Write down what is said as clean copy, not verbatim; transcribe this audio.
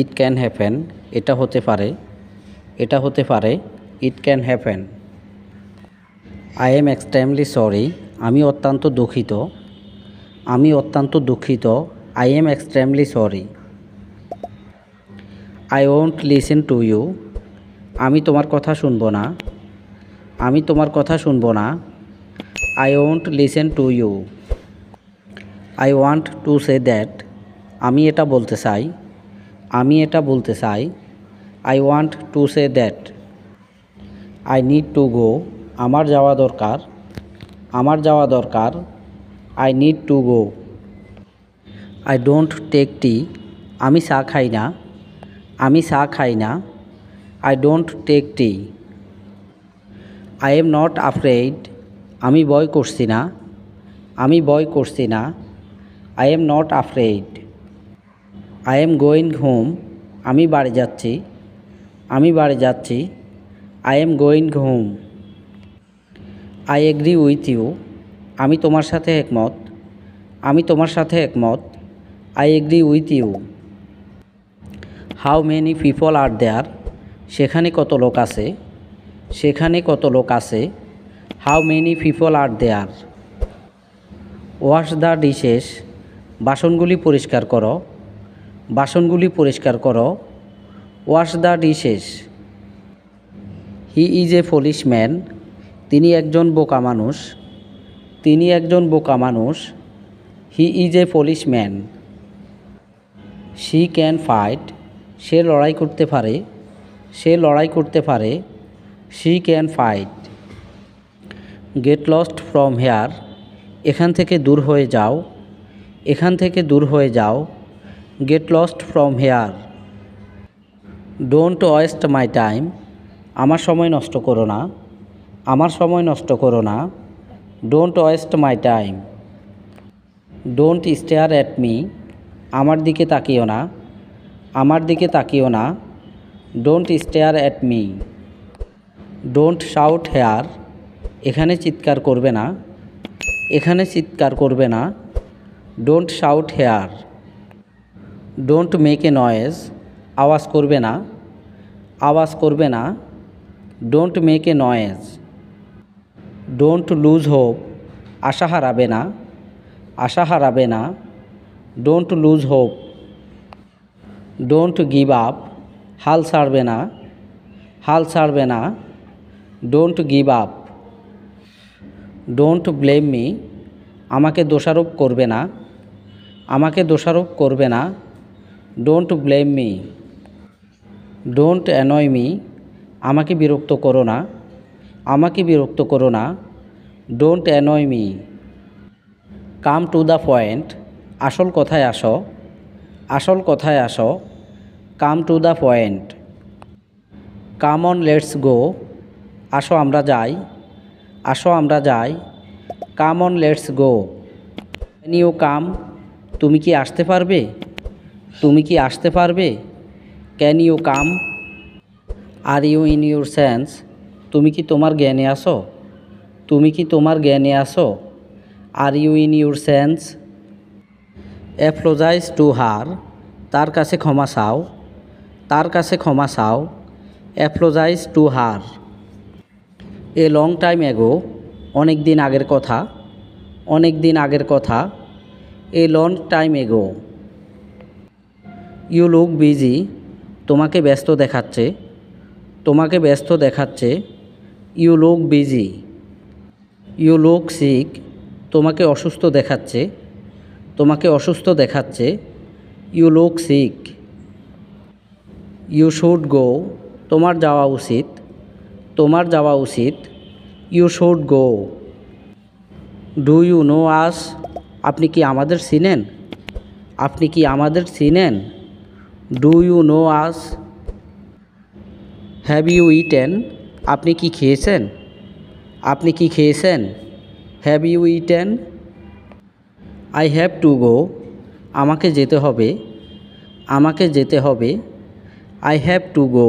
It can happen, এটা হতে পারে, এটা হতে পারে। It can happen. I am extremely sorry, আমি অত্যন্ত দুঃখিত, আমি অত্যন্ত দুঃখিত। I am extremely sorry. I won't listen to you, আমি তোমার কথা শুনবো না, আমি তোমার কথা শুনবো না। I won't listen to you. I want to say that, আমি এটা বলতে চাই, আমি এটা বলতে চাই। I want to say that. I need to go, আমার যাওয়া দরকার, আমার যাওয়া দরকার। I need to go. I don't take tea, আমি চা খাই না, আমি চা খাই না। I don't take tea. I am not afraid, আমি ভয় করছি না, আমি ভয় করছি না। I am not afraid. I am going home, আমি বাড়ি যাচ্ছি, আমি বাড়ি যাচ্ছি। I am going home. I agree with you, আমি তোমার সাথে একমত, আমি তোমার সাথে একমত। I agree with you. How many people are there, সেখানে কত লোক আছে, সেখানে কত লোক আছে। How many people are there. Wash the dishes, বাসনগুলি পরিষ্কার করো, বাসনগুলি পরিষ্কার করো। Wash the dishes. He is a foolish man, তিনি একজন বোকা মানুষ, তিনি একজন বোকা মানুষ। He is a foolish man. She can fight, সে লড়াই করতে পারে, সে লড়াই করতে পারে। She can fight. Get lost from here, এখান থেকে দূর হয়ে যাও, এখান থেকে দূর হয়ে যাও। Gate lost from hair. Don't waste my time, আমার সময় নষ্ট করো না, আমার সময় নষ্ট করো না। Don't waste my time. Don't stare at me, আমার দিকে তাকিও না, আমার দিকে তাকিও না। Don't stare at me. Don't shout here, এখানে চিৎকার করবে না, এখানে চিৎকার করবে না। Don't shout here. Don't make a noise, আওয়াজ করবে না, আওয়াজ করবে না। Don't make a noise. Don't lose hope, আশা হারাবে না, আশা হারাবে না। Don't lose hope. Don't give up, হাল ছাড়বে না, হাল ছাড়বে না। Don't give up. Don't blame me, আমাকে দোষারোপ করবে না, আমাকে দোষারোপ করবে না। Don't blame me. Don't annoy me, আমাকে বিরক্ত করো না, আমাকে বিরক্ত করো না। Don't annoy me. Come to the point, আসল কথায় আসো, আসল কথায় আসো। Come to the point. Come on let's go, আসো আমরা যাই, আসো আমরা যাই। Come on let's go. Can you come, তুমি কি আসতে পারবে, তুমি কি আসতে পারবে। Can you come. Are you in your sense, তুমি কি তোমার জ্ঞানে আসো, তুমি কি তোমার জ্ঞানে আসো। Are you in your sense. Apologise to her, তার কাছে ক্ষমা চাও, তার কাছে ক্ষমা চাও। Apologise to her. A long time ago, অনেক দিন আগের কথা, অনেক দিন আগের কথা। A long time ago. You look busy, তোমাকে ব্যস্ত দেখাচ্ছে, তোমাকে ব্যস্ত দেখাচ্ছে। You look busy. You look sick, তোমাকে অসুস্থ দেখাচ্ছে, তোমাকে অসুস্থ দেখাচ্ছে। You look sick. You should go, তোমার যাওয়া উচিত, তোমার যাওয়া উচিত। You should go. Do you know us, আপনি কি আমাদের চিনেন, আপনি কি আমাদের চিনেন। Do you know us. Have you eaten, আপনি কি খেয়েছেন, আপনি কি খেয়েছেন। Have you eaten. I have to go, আমাকে যেতে হবে, আমাকে যেতে হবে। I have to go.